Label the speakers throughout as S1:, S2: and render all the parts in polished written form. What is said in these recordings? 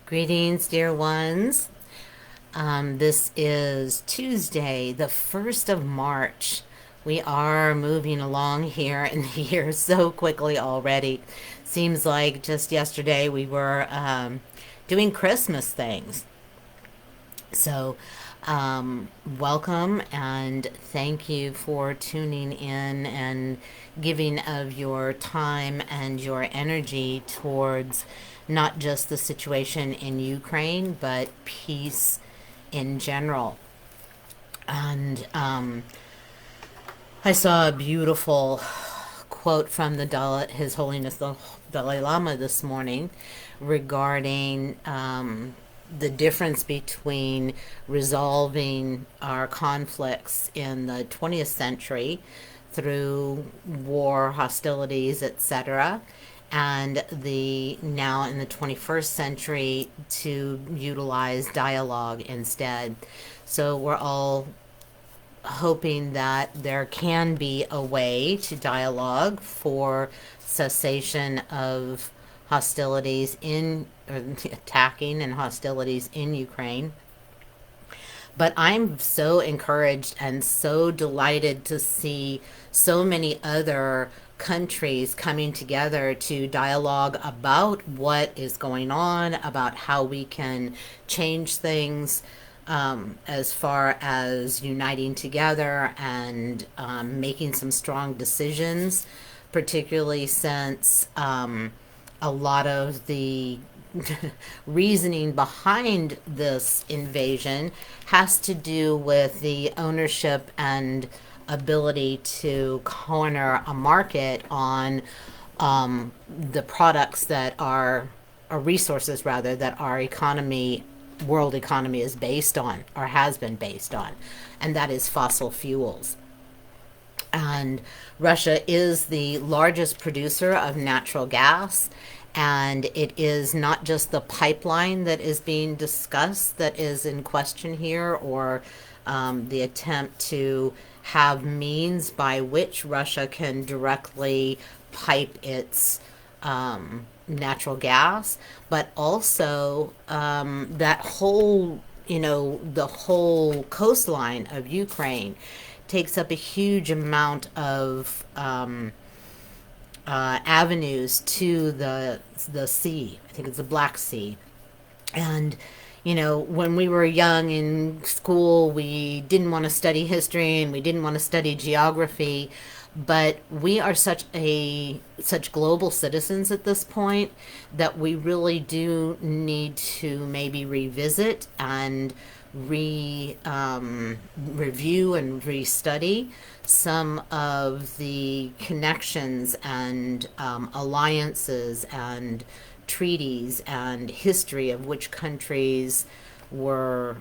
S1: Greetings, dear ones. This is Tuesday, the 1st of March. We are moving along here in the year so quickly already. Seems like just yesterday we were doing Christmas things. So, welcome and thank you for tuning in and giving of your time and your energy towards not just the situation in Ukraine, but peace in general. And I saw a beautiful quote from His Holiness the Dalai Lama this morning regarding the difference between resolving our conflicts in the 20th century through war, hostilities, etc., and the now in the 21st century to utilize dialogue instead. So we're all hoping that there can be a way to dialogue for cessation of hostilities in or attacking and hostilities in Ukraine. But I'm so encouraged and so delighted to see so many other countries coming together to dialogue about what is going on, about how we can change things, as far as uniting together and making some strong decisions, particularly since a lot of the reasoning behind this invasion has to do with the ownership and ability to corner a market on the products that are, or resources rather, that our economy, world economy is based on or has been based on, and that is fossil fuels. And Russia is the largest producer of natural gas. And it is not just the pipeline that is being discussed that is in question here, or the attempt to have means by which Russia can directly pipe its natural gas, but also that whole, the whole coastline of Ukraine takes up a huge amount of avenues to the sea. I think it's the Black Sea. And when we were young in school, we didn't want to study history and we didn't want to study geography, but we are such global citizens at this point that we really do need to maybe revisit and review and restudy some of the connections and alliances and treaties and history of which countries were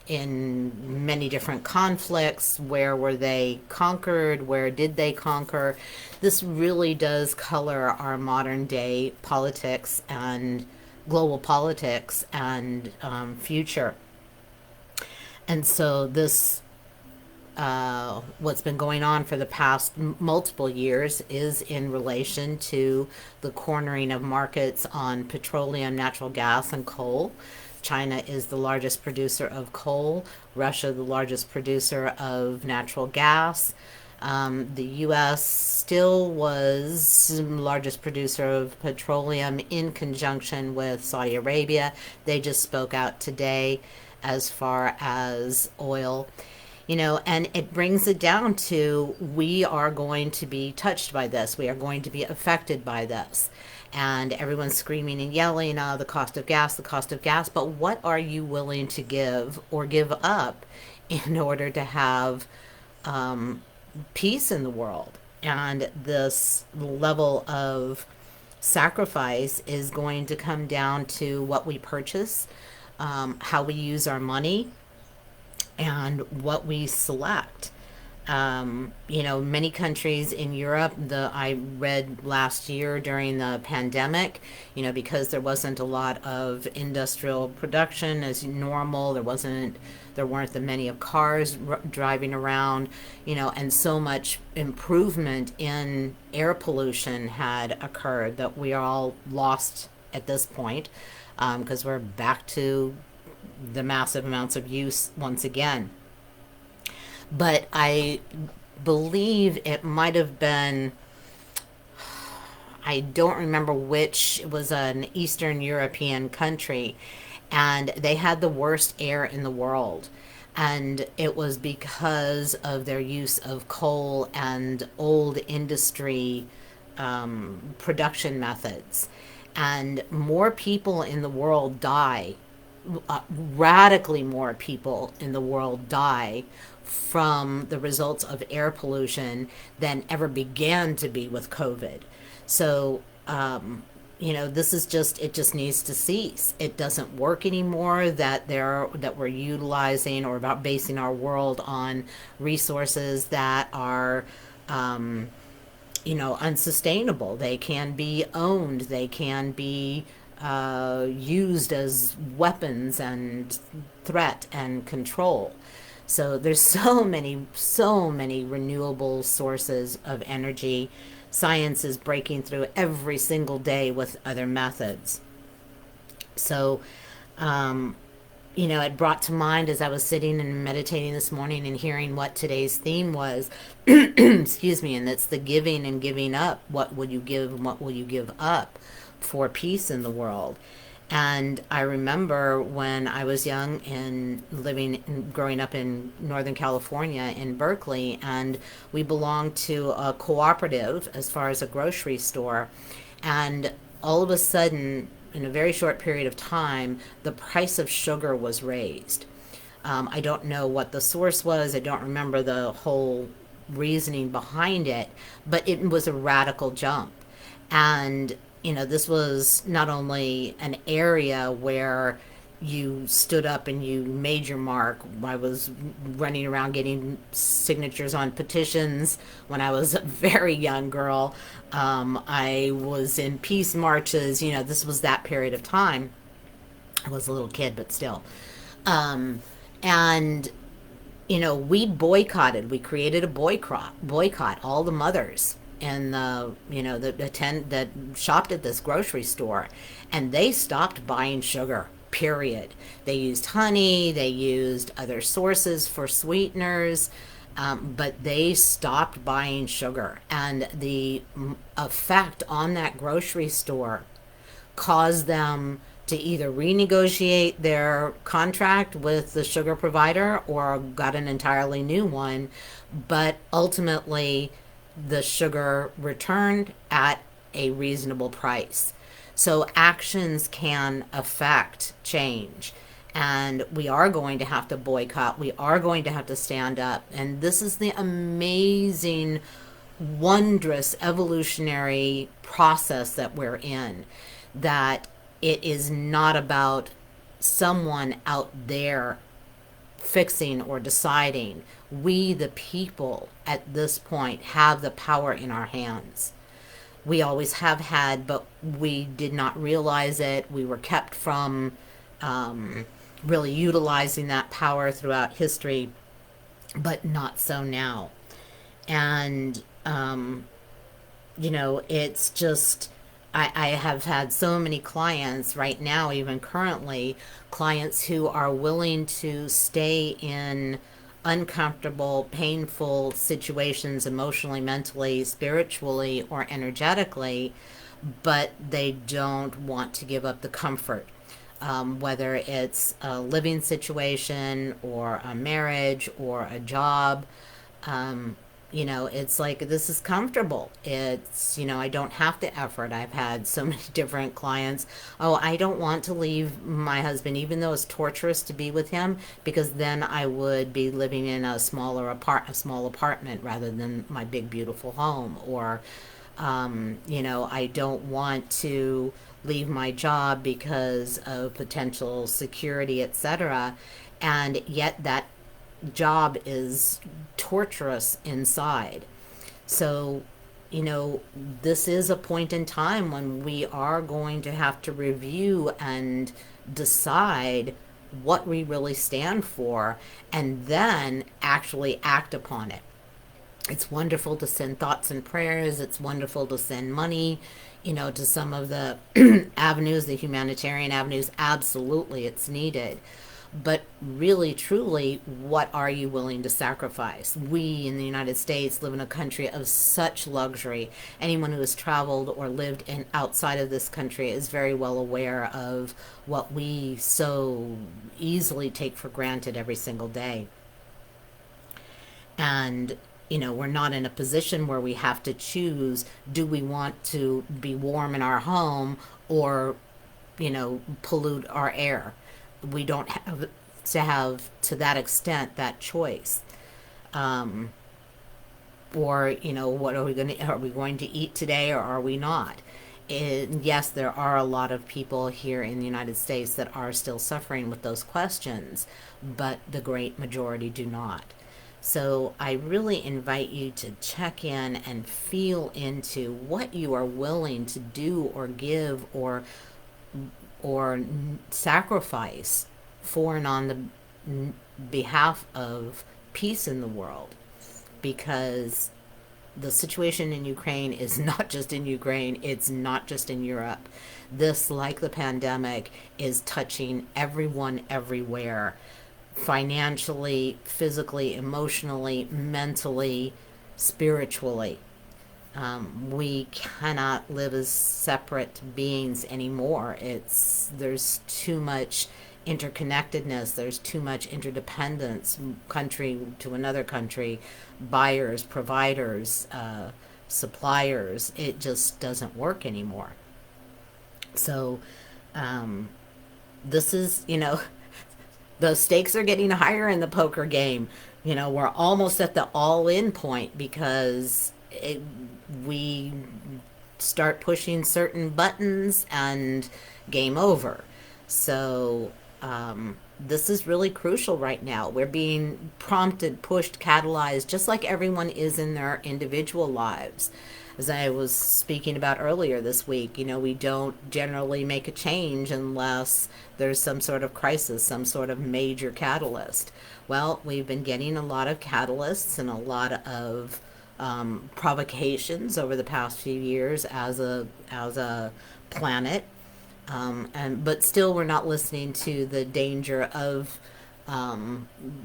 S1: in many different conflicts. Where were they conquered? Where did they conquer? This really does color our modern day politics and global politics and future. And so this what's been going on for the past multiple years is in relation to the cornering of markets on petroleum, natural gas, and coal. China is the largest producer of coal, Russia, the largest producer of natural gas. The U.S. still was the largest producer of petroleum in conjunction with Saudi Arabia. They just spoke out today as far as oil. And it brings it down to we are going to be touched by this. We are going to be affected by this. And everyone's screaming and yelling, the cost of gas, the cost of gas. But what are you willing to give or give up in order to have peace in the world? And this level of sacrifice is going to come down to what we purchase, how we use our money, and what we select. Many countries in Europe, I read last year during the pandemic, because there wasn't a lot of industrial production as normal, there weren't the many of cars driving around, and so much improvement in air pollution had occurred that we all lost at this point, because we're back to the massive amounts of use once again. But I believe it might have been, I don't remember which, it was an Eastern European country, and they had the worst air in the world. And it was because of their use of coal and old industry production methods. And more people in the world die, radically more people in the world die from the results of air pollution than ever began to be with COVID. So, this is just, it just needs to cease. It doesn't work anymore that we're utilizing or about basing our world on resources that are, unsustainable. They can be owned, they can be used as weapons and threat and control. So there's so many renewable sources of energy. Science is breaking through every single day with other methods. So, it brought to mind as I was sitting and meditating this morning and hearing what today's theme was, excuse me, and it's the giving and giving up. What will you give and what will you give up for peace in the world? And I remember when I was young and growing up in Northern California in Berkeley, and we belonged to a cooperative as far as a grocery store. And all of a sudden, in a very short period of time, the price of sugar was raised. I don't know what the source was. I don't remember the whole reasoning behind it, but it was a radical jump. And, this was not only an area where you stood up and you made your mark. I was running around getting signatures on petitions when I was a very young girl. I was in peace marches. This was that period of time. I was a little kid, but still. And we boycotted. We created a boycott. All the mothers and that shopped at this grocery store, and they stopped buying sugar. Period. They used honey. They used other sources for sweeteners. But they stopped buying sugar, and the effect on that grocery store caused them to either renegotiate their contract with the sugar provider or got an entirely new one. But ultimately, the sugar returned at a reasonable price. So actions can affect change. And we are going to have to boycott. We are going to have to stand up. And this is the amazing, wondrous evolutionary process that we're in. That it is not about someone out there fixing or deciding. We, the people, at this point, have the power in our hands. We always have had, but we did not realize it. We were kept from really utilizing that power throughout history, but not so now. And, it's just, I have had so many clients right now, even currently, clients who are willing to stay in uncomfortable, painful situations emotionally, mentally, spiritually, or energetically, but they don't want to give up the comfort. Whether it's a living situation or a marriage or a job, it's like, this is comfortable. It's, I don't have to effort. I've had so many different clients. Oh, I don't want to leave my husband, even though it's torturous to be with him, because then I would be living in a small apartment rather than my big, beautiful home. Or, I don't want to leave my job because of potential security, etc. And yet that job is torturous inside. So, this is a point in time when we are going to have to review and decide what we really stand for and then actually act upon it. It's wonderful to send thoughts and prayers. It's wonderful to send money. to some of the avenues, the humanitarian avenues, absolutely it's needed. But really, truly, what are you willing to sacrifice? We in the United States live in a country of such luxury. Anyone who has traveled or lived in outside of this country is very well aware of what we so easily take for granted every single day. And we're not in a position where we have to choose, do we want to be warm in our home or pollute our air? We don't have to that extent that choice. Or what are we going to eat today, or are we not? And yes, there are a lot of people here in the United States that are still suffering with those questions, but the great majority do not. So I really invite you to check in and feel into what you are willing to do or give or sacrifice for and on the behalf of peace in the world, because the situation in Ukraine is not just in Ukraine, it's not just in Europe. This, like the pandemic, is touching everyone everywhere, financially, physically, emotionally, mentally, spiritually. We cannot live as separate beings anymore. There's too much interconnectedness, there's too much interdependence, country to another country, buyers, providers, suppliers. It just doesn't work anymore. So this is, the stakes are getting higher in the poker game. We're almost at the all-in point, because we start pushing certain buttons and game over. So this is really crucial right now. We're being prompted, pushed, catalyzed, just like everyone is in their individual lives. As I was speaking about earlier this week, we don't generally make a change unless there's some sort of crisis, some sort of major catalyst. Well, we've been getting a lot of catalysts and a lot of provocations over the past few years as a planet, but still we're not listening to the danger of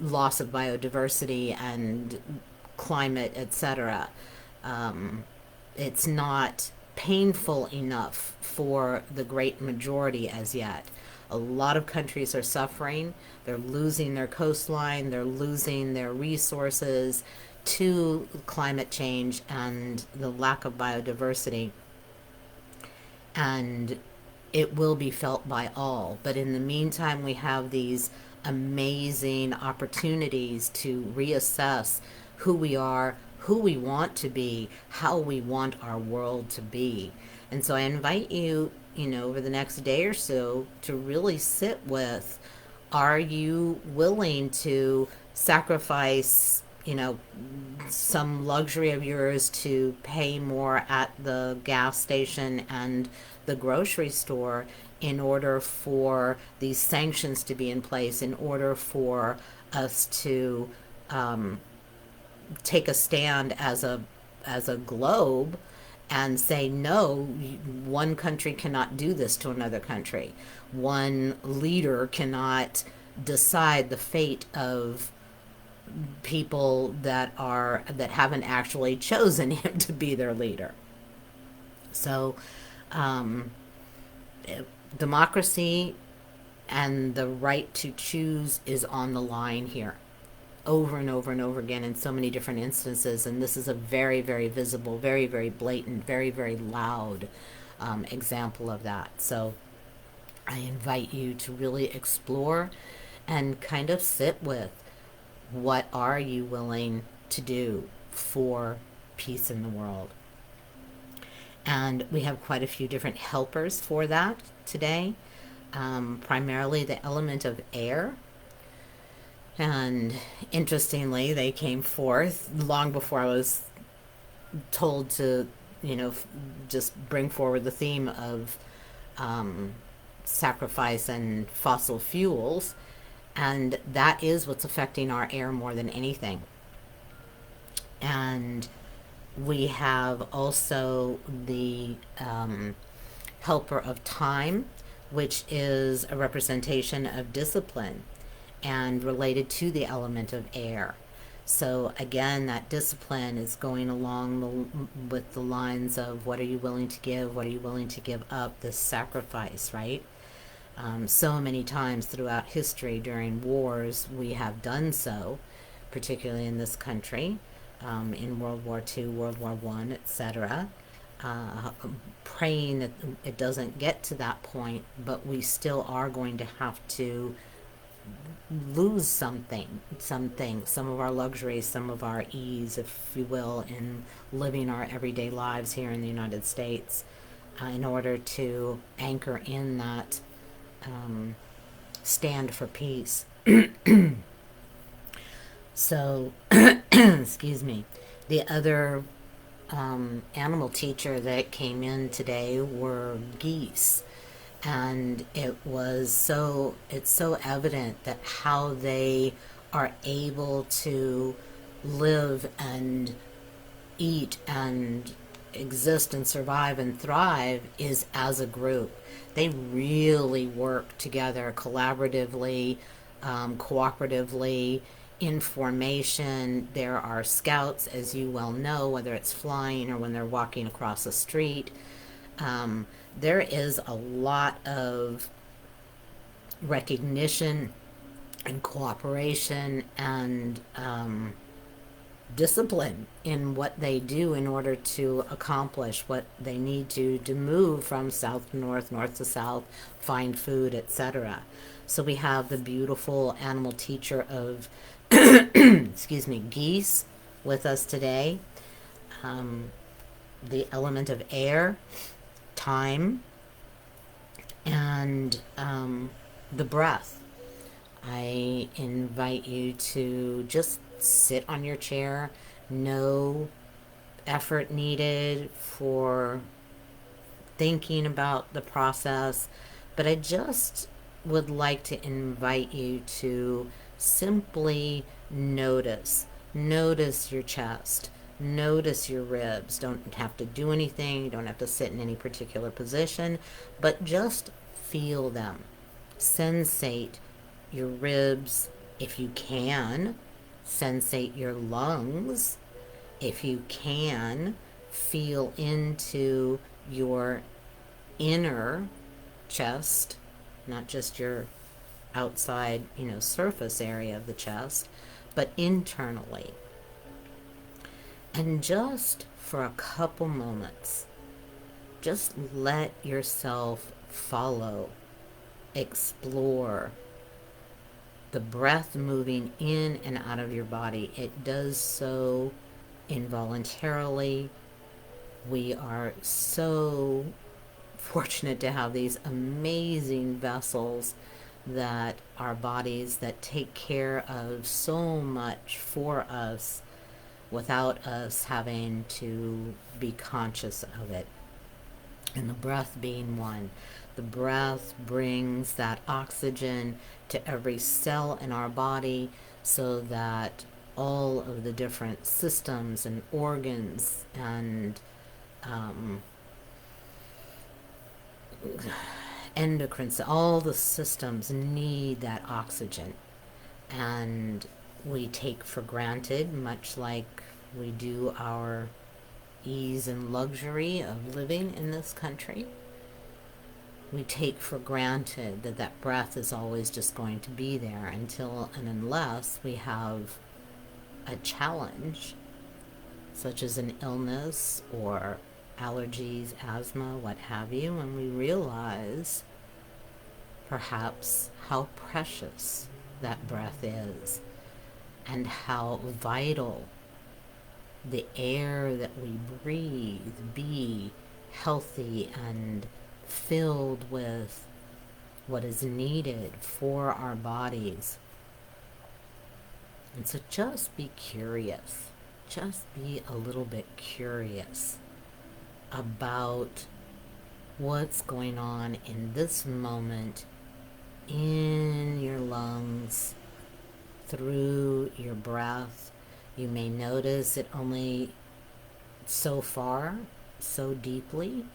S1: loss of biodiversity and climate, etc. It's not painful enough for the great majority as yet. A lot of countries are suffering. They're losing their coastline, they're losing their resources to climate change and the lack of biodiversity. And it will be felt by all. But in the meantime, we have these amazing opportunities to reassess who we are, who we want to be, how we want our world to be. And so I invite you, over the next day or so, to really sit with, are you willing to sacrifice, some luxury of yours to pay more at the gas station and the grocery store in order for these sanctions to be in place, in order for us to take a stand as a globe and say, no, one country cannot do this to another country. One leader cannot decide the fate of people that haven't actually chosen him to be their leader. So democracy and the right to choose is on the line here, over and over and over again, in so many different instances. And this is a very, very visible, very, very blatant, very, very loud example of that. So I invite you to really explore and kind of sit with, what are you willing to do for peace in the world? And we have quite a few different helpers for that today. Primarily the element of air. And interestingly, they came forth long before I was told to, just bring forward the theme of sacrifice and fossil fuels. And that is what's affecting our air more than anything. And We have also the helper of time, which is a representation of discipline and related to the element of air. So again, that discipline is going along with the lines of what are you willing to give, what are you willing to give up, this sacrifice, right? So many times throughout history during wars, we have done so, particularly in this country, in World War II, World War I, etc. Uh, Praying that it doesn't get to that point, but we still are going to have to lose something, some of our luxuries, some of our ease, if you will, in living our everyday lives here in the United States, in order to anchor in that stand for peace. So, excuse me. The other animal teacher that came in today were geese, and it's so evident that how they are able to live and eat and exist and survive and thrive is as a group. They really work together collaboratively, cooperatively, in formation. There are scouts, as you well know, whether it's flying or when they're walking across the street. There is a lot of recognition and cooperation and discipline in what they do in order to accomplish what they need to move from south to north, north to south, find food, etc. So we have the beautiful animal teacher of excuse me, geese with us today. The element of air, time, and the breath. I invite you to just sit on your chair. No effort needed for thinking about the process, but I just would like to invite you to simply notice. Notice your chest. Notice your ribs. Don't have to do anything. You don't have to sit in any particular position, but just feel them. Sensate your ribs if you can. Sensate your lungs if you can. Feel into your inner chest, not just your outside, surface area of the chest, but internally. And just for a couple moments, just let yourself follow, explore the breath moving in and out of your body. It does so involuntarily. We are so fortunate to have these amazing vessels that our bodies that take care of so much for us without us having to be conscious of it. And the breath being one. The breath brings that oxygen to every cell in our body so that all of the different systems and organs and endocrine, all the systems need that oxygen. And we take for granted, much like we do our ease and luxury of living in this country, we take for granted that that breath is always just going to be there until and unless we have a challenge, such as an illness or allergies, asthma, what have you, and we realize perhaps how precious that breath is and how vital the air that we breathe be healthy and filled with what is needed for our bodies. And so just be curious. Just be a little bit curious about what's going on in this moment in your lungs, through your breath. You may notice it only so far, so deeply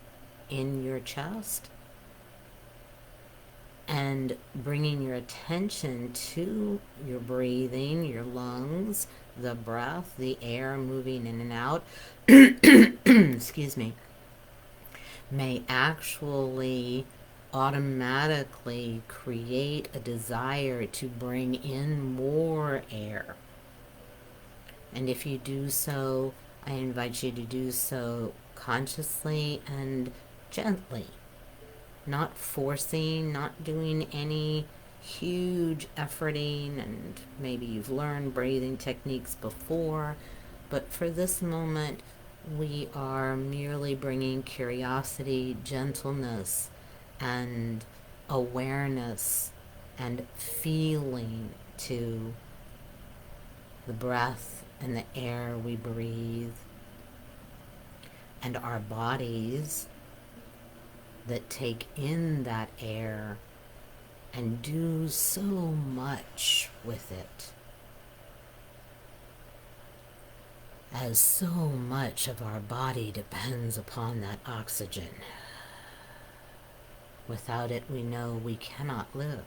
S1: in your chest, and bringing your attention to your breathing, your lungs, the breath, the air moving in and out, excuse me, may actually automatically create a desire to bring in more air. And if you do so, I invite you to do so consciously and gently, not forcing, not doing any huge efforting, and maybe you've learned breathing techniques before, but for this moment, we are merely bringing curiosity, gentleness, and awareness and feeling to the breath and the air we breathe, and our bodies that take in that air and do so much with it, as so much of our body depends upon that oxygen. Without it, we know we cannot live.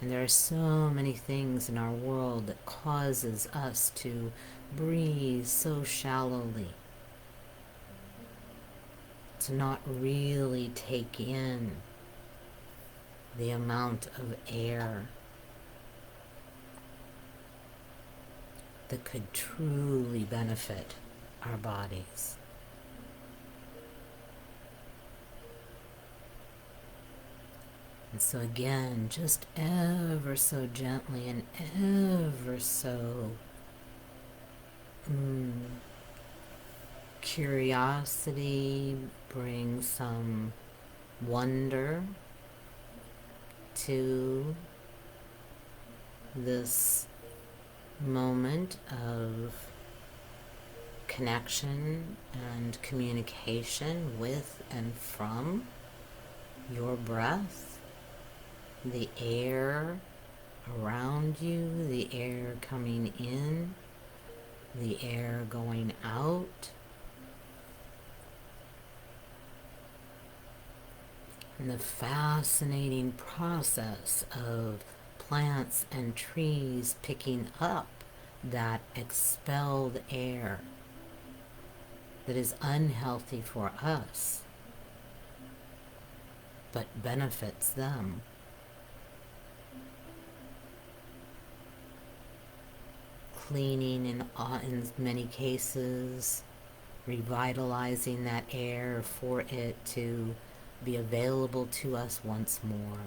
S1: And there are so many things in our world that causes us to breathe so shallowly, to not really take in the amount of air that could truly benefit our bodies. And so again, just ever so gently and ever so curiosity, bring some wonder to this moment of connection and communication with and from your breath, the air around you, the air coming in, the air going out, and the fascinating process of plants and trees picking up that expelled air that is unhealthy for us but benefits them. Cleaning in many cases, revitalizing that air for it to be available to us once more.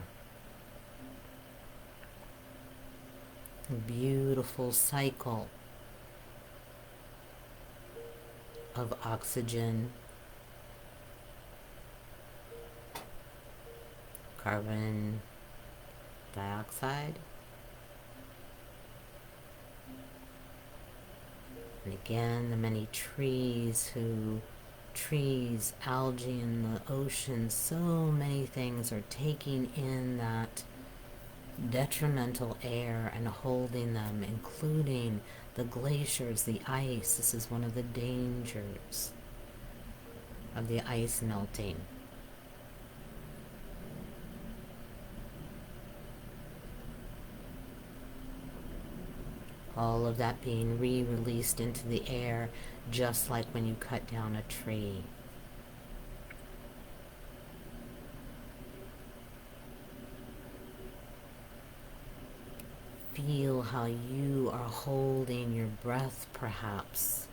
S1: A beautiful cycle of oxygen, carbon dioxide, and again the many trees, algae in the ocean, so many things are taking in that detrimental air and holding them, including the glaciers, the ice. This is one of the dangers of the ice melting. All of that being re-released into the air, just like when you cut down a tree. Feel how you are holding your breath, perhaps,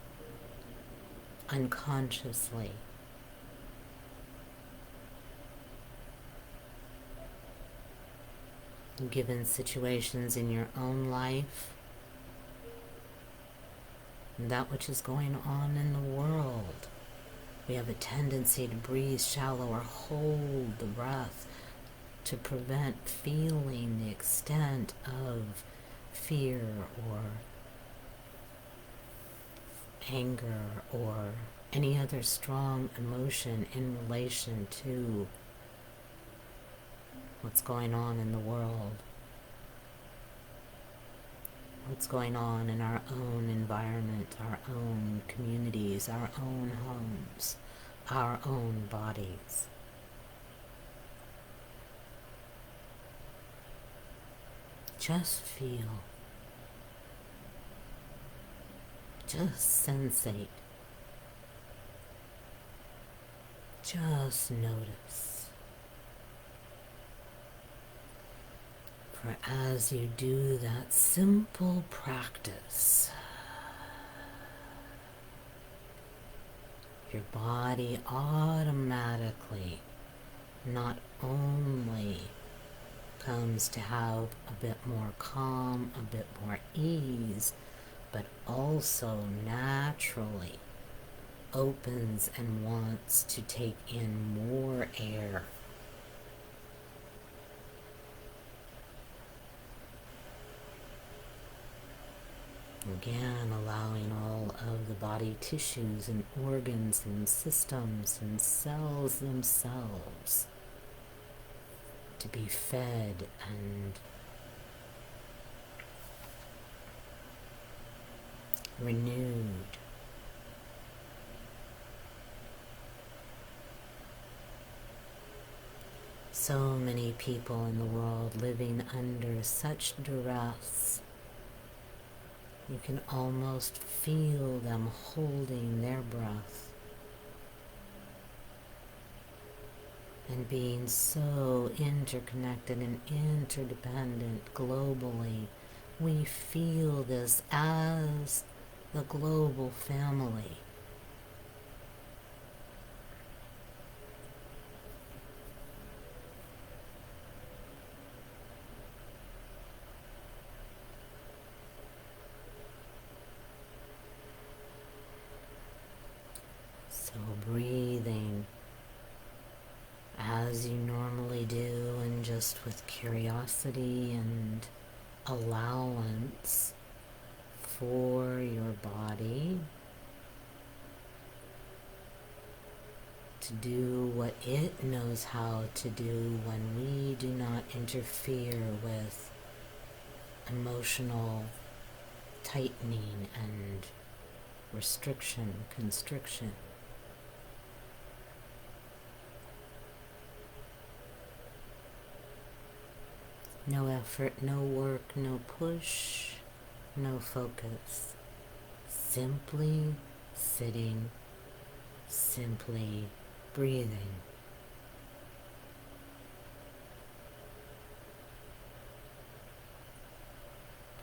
S1: unconsciously. Given situations in your own life, and that which is going on in the world, we have a tendency to breathe shallow or hold the breath to prevent feeling the extent of fear or anger or any other strong emotion in relation to what's going on in the world. what's going on in our own environment, our own communities, our own homes, our own bodies. Just feel, just sensate, just notice. For as you do that simple practice, your body automatically not only comes to have a bit more calm, a bit more ease, but also naturally opens and wants to take in more air. Again, allowing all of the body tissues and organs and systems and cells themselves to be fed and renewed. So many people in the world living under such duress. You can almost feel them holding their breath and being so interconnected and interdependent globally. We feel this as the global family. So breathing as you normally do, and just with curiosity and allowance for your body to do what it knows how to do when we do not interfere with emotional tightening and restriction, constriction. No effort, no work, no push, no focus. Simply sitting, simply breathing.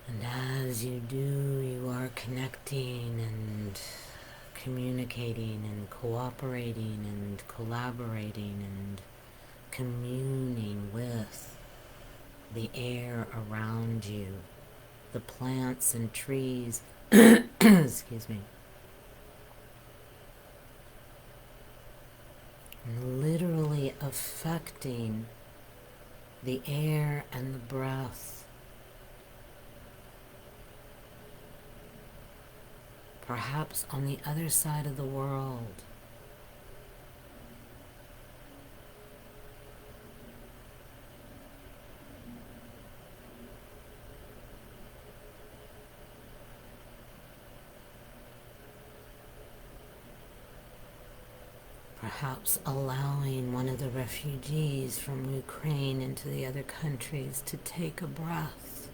S1: And as you do, you are connecting and communicating and cooperating and collaborating and communing with the air around you, the plants and trees, excuse me, and literally affecting the air and the breath. Perhaps on the other side of the world. Perhaps allowing one of the refugees from Ukraine into the other countries to take a breath.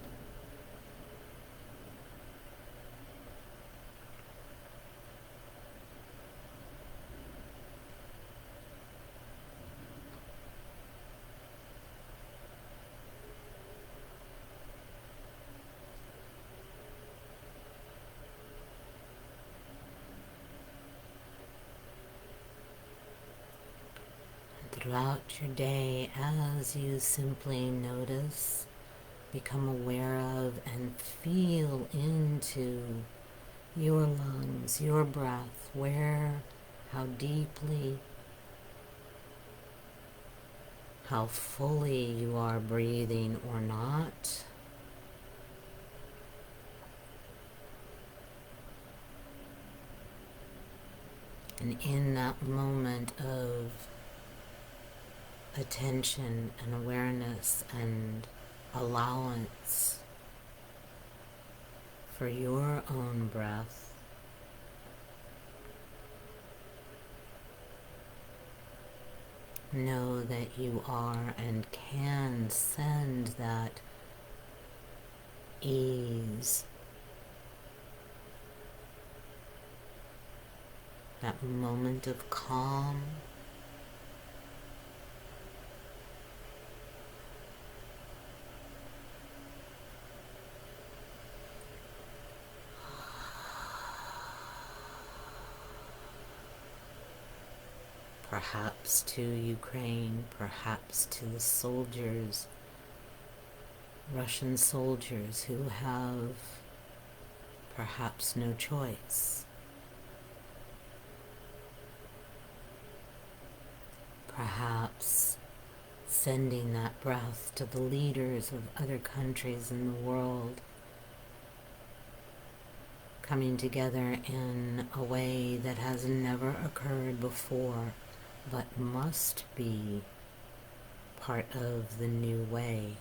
S1: Throughout your day, as you simply notice, become aware of, and feel into your lungs, your breath, where, how deeply, how fully you are breathing or not. And in that moment of attention and awareness and allowance, for your own breath. Know that you are and can send that ease, that moment of calm, perhaps to Ukraine, perhaps to the soldiers, Russian soldiers who have perhaps no choice. Perhaps sending that breath to the leaders of other countries in the world, coming together in a way that has never occurred before, but must be part of the new way.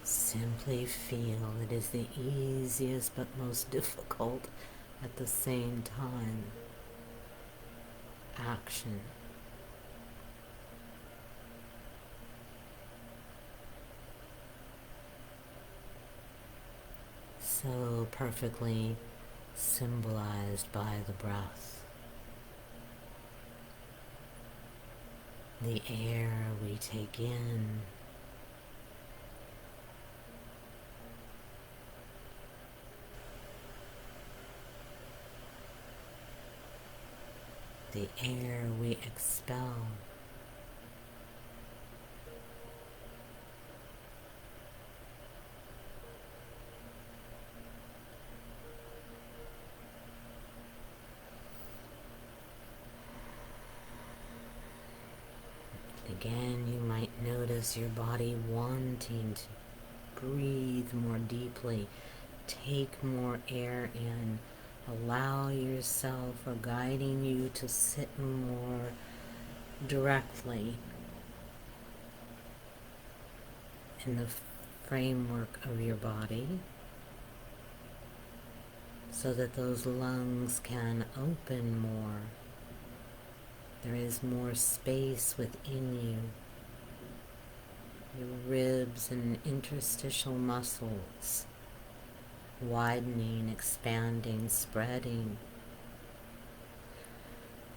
S1: Simply feel. It is the easiest but most difficult at the same time action. So perfectly symbolized by the breath. The air we take in, the air we expel. Again, you might notice your body wanting to breathe more deeply, take more air in, allow yourself or guiding you to sit more directly in the framework of your body so that those lungs can open more. There is more space within you. Your ribs and interstitial muscles widening, expanding, spreading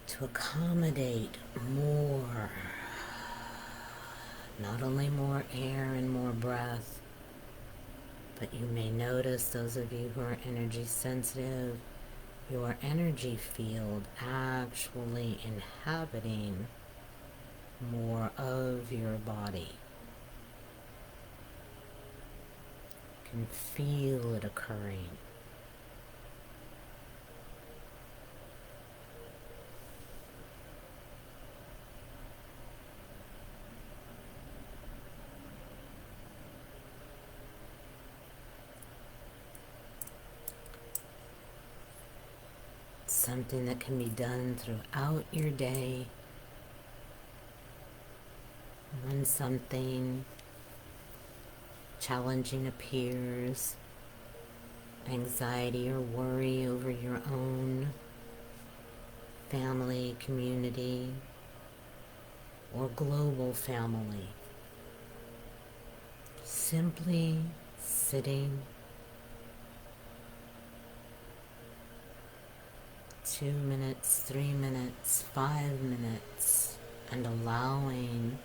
S1: to accommodate more. Not only more air and more breath, but you may notice, those of you who are energy sensitive, your energy field actually inhabiting more of your body. You can feel it occurring. Something that can be done throughout your day. When something challenging appears, anxiety or worry over your own family, community, or global family, simply sitting 2 minutes, 3 minutes, 5 minutes, and allowing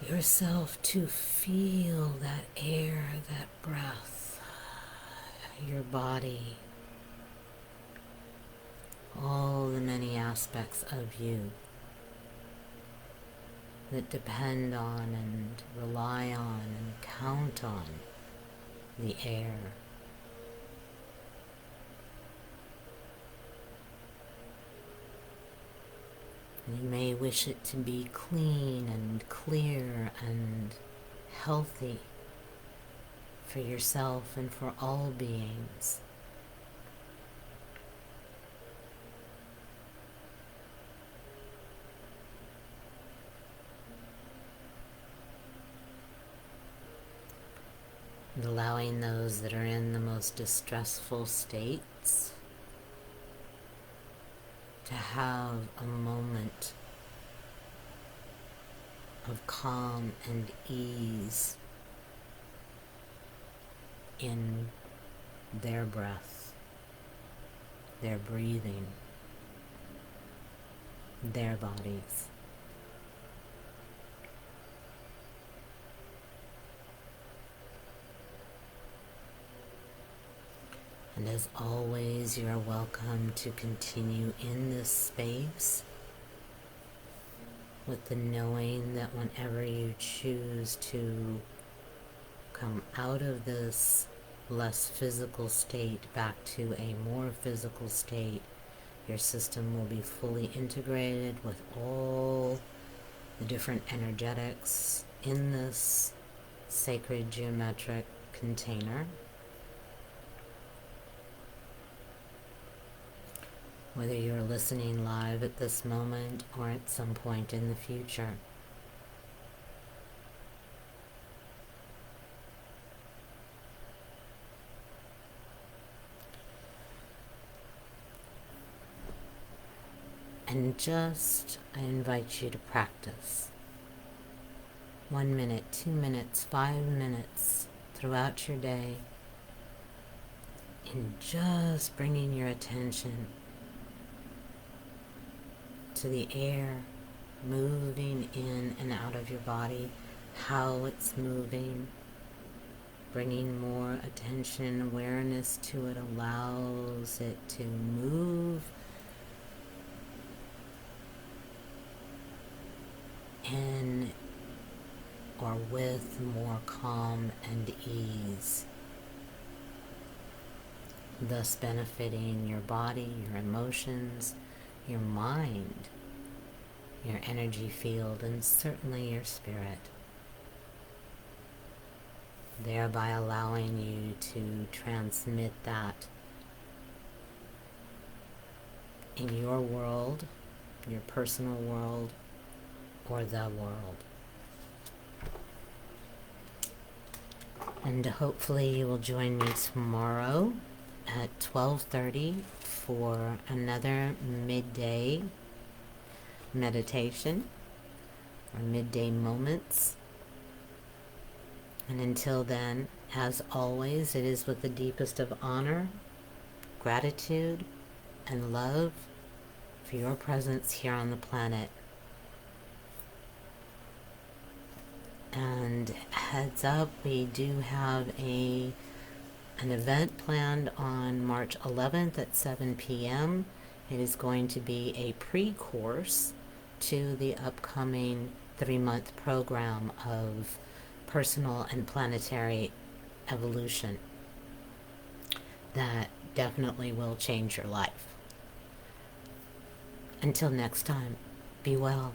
S1: yourself to feel that air, that breath, your body, all the many aspects of you that depend on and rely on and count on the air. You may wish it to be clean and clear and healthy for yourself and for all beings. And allowing those that are in the most distressful states to have a moment of calm and ease in their breath, their breathing, their bodies. And as always, you are welcome to continue in this space with the knowing that whenever you choose to come out of this less physical state back to a more physical state, your system will be fully integrated with all the different energetics in this sacred geometric container. Whether you're listening live at this moment or at some point in the future. And I invite you to practice. 1 minute, 2 minutes, 5 minutes throughout your day in just bringing your attention to the air moving in and out of your body, how it's moving, bringing more attention and awareness to it allows it to move in or with more calm and ease, thus benefiting your body, your emotions, your mind, your energy field, and certainly your spirit, thereby allowing you to transmit that in your world, your personal world, or the world. And hopefully you will join me tomorrow at 12:30 for another midday meditation or midday moments. And until then, as always, it is with the deepest of honor, gratitude, and love for your presence here on the planet. And heads up, we do have an event planned on March 11th at 7 p.m. It is going to be a pre-course to the upcoming 3-month program of personal and planetary evolution that definitely will change your life. Until next time, be well.